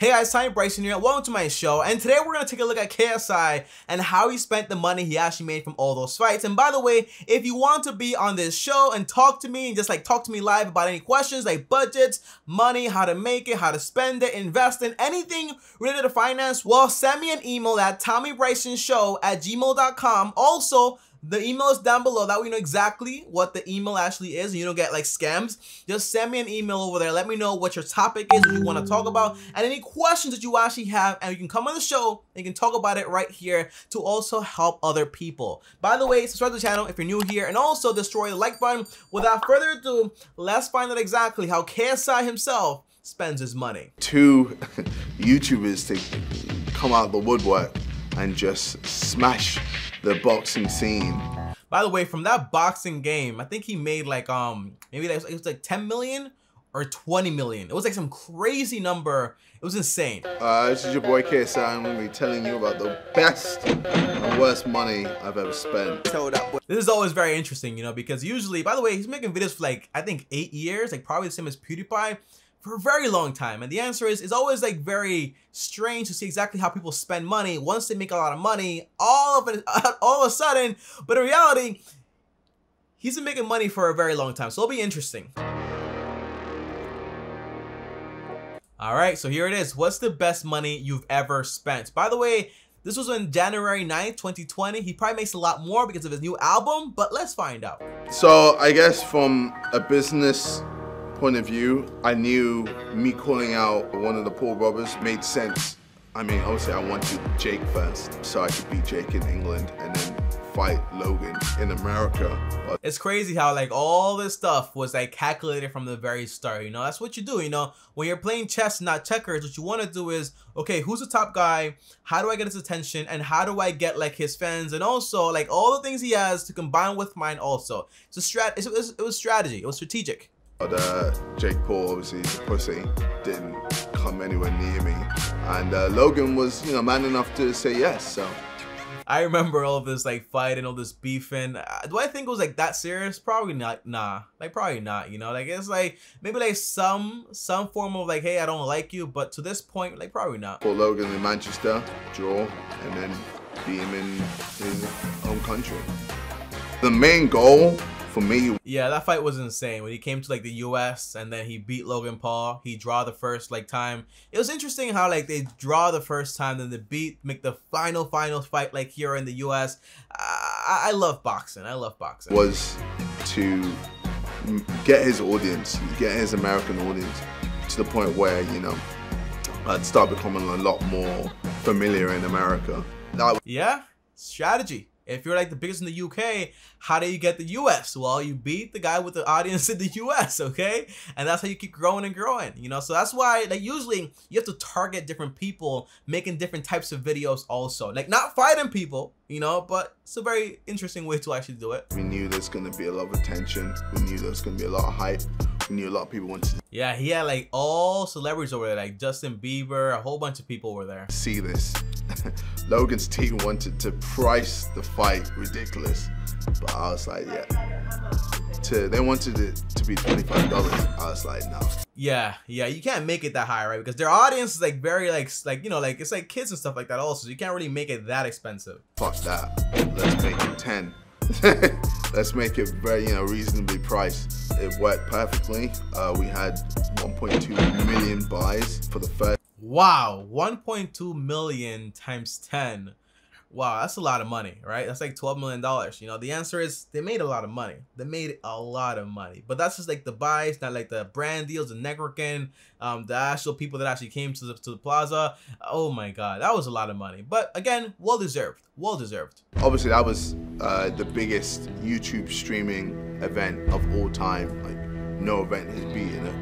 Hey guys, I'm Bryson here. Welcome to my show, and today we're going to take a look at KSI and how he spent the money he actually made from all those fights. And by the way, if you want to be on this show and talk to me and just like talk to me live about any questions like budgets, money, how to make it, how to spend it, invest in anything related to finance, well, send me an email at TommyBrysonShow@gmail.com. Also, the email is down below. That way you know exactly what the email actually is and you don't get like scams. Just send me an email over there. Let me know what your topic is, what you want to talk about, and any questions that you actually have, and you can come on the show and you can talk about it right here to also help other people. By the way, subscribe to the channel if you're new here, and also destroy the like button. Without further ado, let's find out exactly how KSI himself spends his money. Two YouTubers to come out of the woodwork and just smash the boxing scene. By the way, from that boxing game, I think he made like maybe like, it was like 10 million or 20 million. It was like some crazy number. It was insane. This is your boy KSI. I'm gonna be telling you about the best and worst money I've ever spent. This is always very interesting, you know, because usually, by the way, he's making videos for like I think 8 years, like probably the same as PewDiePie, for a very long time. And the answer is, it's always like very strange to see exactly how people spend money once they make a lot of money, all of a sudden. But in reality, he's been making money for a very long time, so it'll be interesting. All right, so here it is. What's the best money you've ever spent? By the way, this was on January 9th, 2020. He probably makes a lot more because of his new album, but let's find out. So I guess from a business point of view, I knew me calling out one of the Paul brothers made sense. I mean, obviously I wanted Jake first, so I could beat Jake in England and then fight Logan in America. But it's crazy how like all this stuff was like calculated from the very start, you know. That's what you do, you know. When you're playing chess, not checkers, what you want to do is, okay, who's the top guy? How do I get his attention? And how do I get like his fans? And also like all the things he has to combine with mine also. It's a it was strategy. It was strategic. But Jake Paul, obviously, the pussy, didn't come anywhere near me. And Logan was, you know, man enough to say yes, so. I remember all of this like fight and all this beefing. Do I think it was like that serious? Probably not. Nah, like probably not, you know. Like it's like maybe like some form of like, hey, I don't like you, but to this point, like probably not. For Logan in Manchester, draw, and then beat him in his home country. The main goal for me, yeah, that fight was insane. When he came to like the US and then he beat Logan Paul, he draw the first like time. It was interesting how like they draw the first time, then they make the final fight like here in the US. I love boxing. I love boxing. Was to get his audience, get his American audience to the point where, you know, I'd start becoming a lot more familiar in America. Yeah, strategy. If you're like the biggest in the UK, how do you get the US? Well, you beat the guy with the audience in the US, okay? And that's how you keep growing and growing, you know? So that's why, like, usually you have to target different people, making different types of videos also. Like, not fighting people, you know, but it's a very interesting way to actually do it. We knew there's gonna be a lot of attention. We knew there's gonna be a lot of hype. We knew a lot of people wanted to. Yeah, he had like all celebrities over there, like Justin Bieber, a whole bunch of people were there. See this. Logan's team wanted to price the fight ridiculous, but I was like, yeah. They wanted it to be $25. I was like, no. Yeah, you can't make it that high, right? Because their audience is like very like you know, like it's like kids and stuff like that also. So you can't really make it that expensive. Fuck that. Let's make it 10. Let's make it very, you know, reasonably priced. It worked perfectly. We had 1.2 million buys for the first. Wow, 1.2 million times 10. Wow, that's a lot of money, right? That's like $12 million. You know, the answer is they made a lot of money. They made a lot of money. But that's just like the buys, not like the brand deals, the networking, the actual people that actually came to the plaza. Oh my God, that was a lot of money. But again, well deserved. Well deserved. Obviously, that was the biggest YouTube streaming event of all time. Like, no event has beaten it.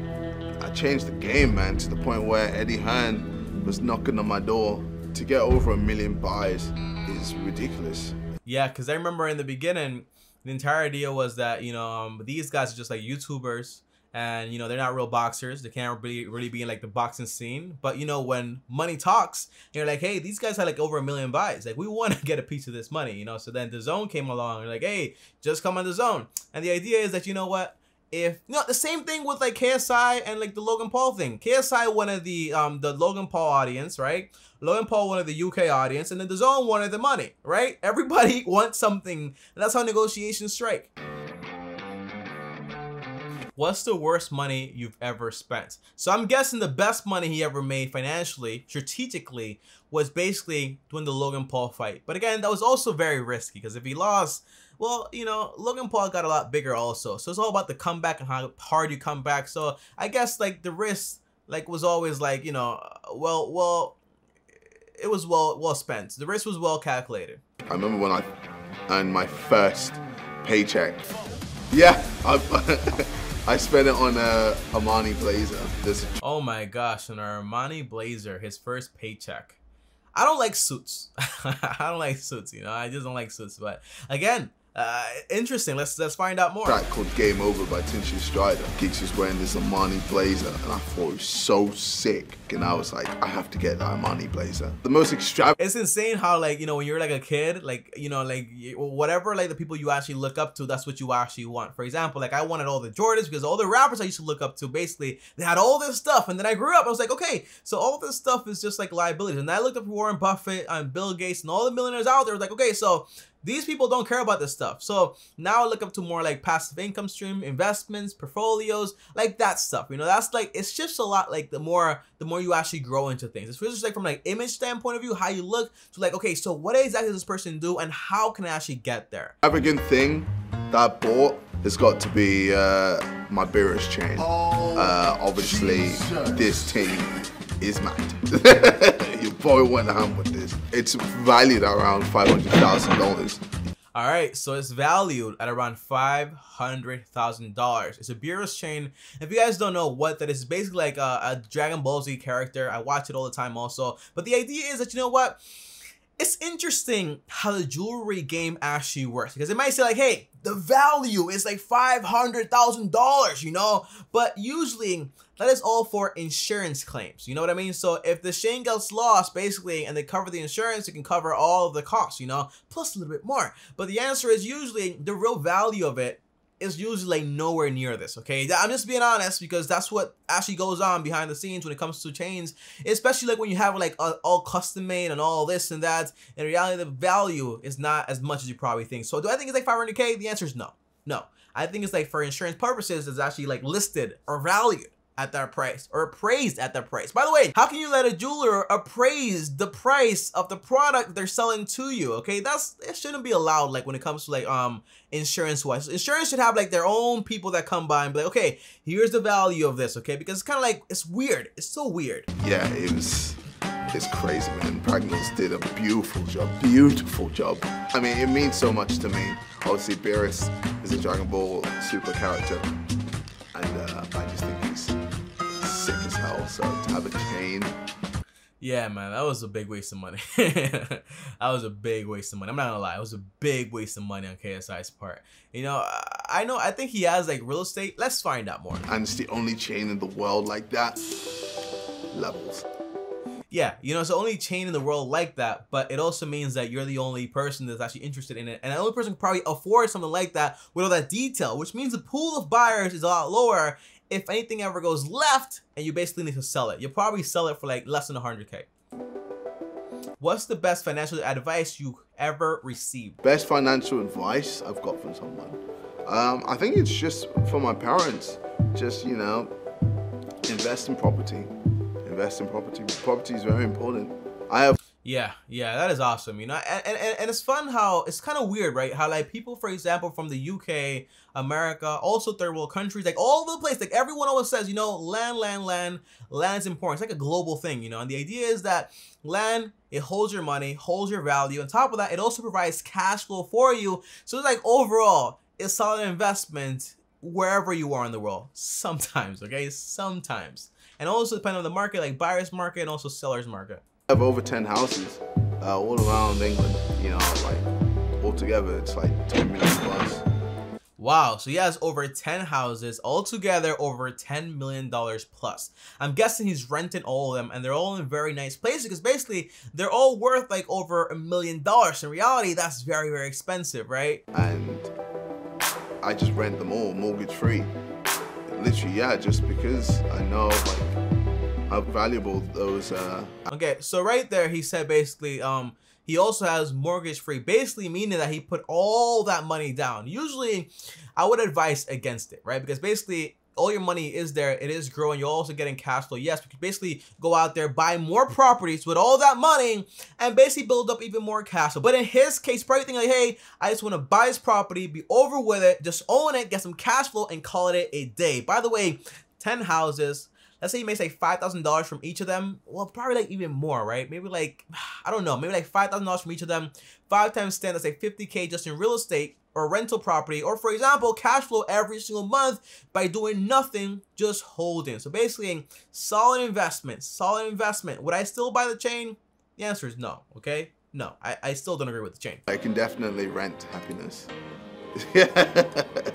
I changed the game, man, to the point where Eddie Hearn was knocking on my door. To get over 1 million buys is ridiculous. Yeah, because I remember in the beginning, the entire idea was that, you know, these guys are just like YouTubers, and, you know, they're not real boxers. They can't really be in like the boxing scene. But, you know, when money talks, you're like, hey, these guys had like over 1 million buys. Like, we want to get a piece of this money, you know? So then DAZN came along and like, hey, just come on DAZN. And the idea is that, you know what? if the same thing with like KSI and like the Logan Paul thing. KSI wanted the Logan Paul audience, right? Logan Paul wanted the UK audience, and then DAZN wanted the money, right? Everybody wants something, and that's how negotiations strike. What's the worst money you've ever spent? So I'm guessing the best money he ever made financially, strategically, was basically doing the Logan Paul fight. But again, that was also very risky, because if he lost, well, Logan Paul got a lot bigger also. So it's all about the comeback and how hard you come back. So I guess like the risk like was always like, it was well spent. The risk was well calculated. I remember when I earned my first paycheck. Yeah, I spent it on a Armani blazer. Oh my gosh, an Armani blazer, his first paycheck. I don't like suits. I don't like suits, I just don't like suits. But again, interesting. Let's find out more. Track called Game Over by Tinchy Strider. Geeks was wearing this Armani blazer, and I thought it was so sick. And I was like, I have to get the Armani blazer. The most extravagant. It's insane how like, when you're like a kid, like, whatever, like the people you actually look up to, that's what you actually want. For example, like I wanted all the Jordans because all the rappers I used to look up to, basically, they had all this stuff. And then I grew up, I was like, okay, so all this stuff is just like liabilities. And I looked up Warren Buffett and Bill Gates and all the millionaires out there. I was like, okay, so these people don't care about this stuff. So now I look up to more like passive income stream, investments, portfolios, like that stuff. That's like, it's just a lot like the more you actually grow into things. It's just like from like image standpoint of view, how you look to like, okay, so what exactly does this person do and how can I actually get there? Extravagant thing that I bought has got to be my Beerus chain. Obviously, this team is mad. Your boy went ham with this. It's valued at around $500,000. All right, so it's valued at around $500,000. It's a Beerus chain. If you guys don't know what that is, it's basically like a Dragon Ball Z character. I watch it all the time also. But the idea is that, it's interesting how the jewelry game actually works, because it might say like, hey, the value is like $500,000, but usually that is all for insurance claims. You know what I mean? So if the chain gets lost, basically, and they cover the insurance, it can cover all of the costs, plus a little bit more. But the answer is usually the real value of it is usually like nowhere near this, okay? I'm just being honest, because that's what actually goes on behind the scenes when it comes to chains, especially like when you have like all custom made and all this and that. In reality, the value is not as much as you probably think. So do I think it's like 500K? The answer is no. No. I think it's like for insurance purposes, it's actually like listed or valued at that price, or appraised at that price. By the way, how can you let a jeweler appraise the price of the product they're selling to you? Okay, it shouldn't be allowed. Like when it comes to like insurance wise, insurance should have like their own people that come by and be like, okay, here's the value of this, okay? Because it's kind of like, it's weird. It's so weird. Yeah, it's crazy, man. Pragnus did a beautiful job. I mean, it means so much to me. Obviously, Beerus is a Dragon Ball super character, and I just think he's sick as hell. So to have a chain. Yeah, man, that was a big waste of money. That was a big waste of money. I'm not gonna lie, it was a big waste of money on KSI's part. I think he has like real estate. Let's find out more. And it's the only chain in the world like that. Levels. Yeah, it's the only chain in the world like that, but it also means that you're the only person that's actually interested in it, and the only person can probably afford something like that with all that detail, which means the pool of buyers is a lot lower. If anything ever goes left and you basically need to sell it, you'll probably sell it for like less than 100K. What's the best financial advice you ever received? Best financial advice I've got from someone? I think it's just from my parents. Just, invest in property. Invest in property. Property is very important. Yeah, that is awesome, and it's fun how it's kind of weird, right? How like people, for example, from the UK, America, also third world countries, like all over the place, like everyone always says, land is important. It's like a global thing, and the idea is that land, it holds your money, holds your value. On top of that, it also provides cash flow for you. So it's like overall, it's solid investment wherever you are in the world. Sometimes, okay, sometimes, and also depending on the market, like buyer's market and also seller's market. I have over 10 houses all around England, like altogether it's like 10 million plus. Wow, so he has over 10 houses, altogether over $10 million plus. I'm guessing he's renting all of them, and they're all in very nice places, because basically they're all worth like over $1 million. In reality, that's very, very expensive, right? And I just rent them all mortgage free. literally, yeah, just because I know like how valuable those Okay, so right there he said basically he also has mortgage free, basically meaning that he put all that money down. Usually I would advise against it, right? Because basically all your money is there, it is growing, you're also getting cash flow. Yes, you can basically go out there, buy more properties with all that money and basically build up even more cash flow. But in his case, probably thinking like, hey, I just want to buy this property, be over with it, just own it, get some cash flow and call it a day. By the way, 10 houses, let's say he makes like $5,000 from each of them. Well, probably like even more, right? Maybe like, I don't know, maybe like $5,000 from each of them. 5 times 10, that's like $50K just in real estate or rental property, or for example, cash flow every single month by doing nothing, just holding. So basically, solid investment, solid investment. Would I still buy the chain? The answer is no, okay? No, I still don't agree with the chain. I can definitely rent happiness.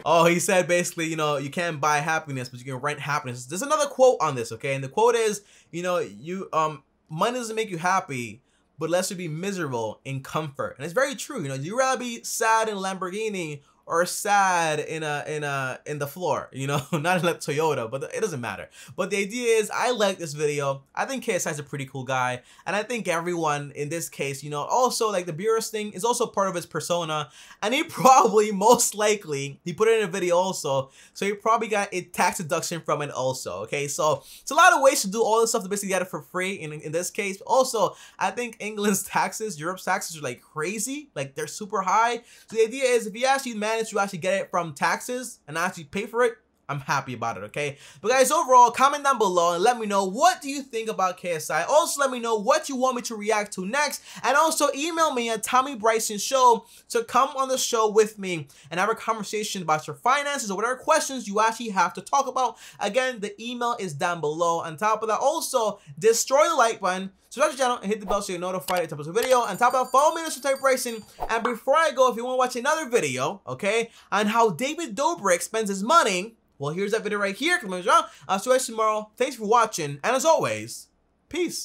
Oh, he said basically, you know, you can't buy happiness, but you can rent happiness. There's another quote on this, okay? And the quote is, you know, money doesn't make you happy, but lets you be miserable in comfort. And it's very true. You know, you'd rather be sad in a Lamborghini or sad in the floor, you know, not in a Toyota, but it doesn't matter. But the idea is, I like this video. I think KSI is a pretty cool guy, and I think everyone in this case, you know, also like the Beerus thing is also part of his persona, and he probably, most likely, he put it in a video also, so he probably got a tax deduction from it also, okay? So it's a lot of ways to do all this stuff to basically get it for free in this case. Also, I think England's taxes, Europe's taxes are like crazy, like they're super high. So the idea is, if you actually manage to actually get it from taxes and actually pay for it, I'm happy about it, okay? But guys, overall, comment down below and let me know, what do you think about KSI? Also, let me know what you want me to react to next. And also, email me at TommyBrysonShow to come on the show with me and have a conversation about your finances or whatever questions you actually have to talk about. Again, the email is down below. On top of that, also, destroy the like button, subscribe to the channel, and hit the bell so you're notified every time I post a video. On top of that, follow me on Instagram, Bryson. And before I go, if you want to watch another video, okay, on how David Dobrik spends his money, well, here's that video right here. I'll see you guys tomorrow. Thanks for watching, and as always, peace.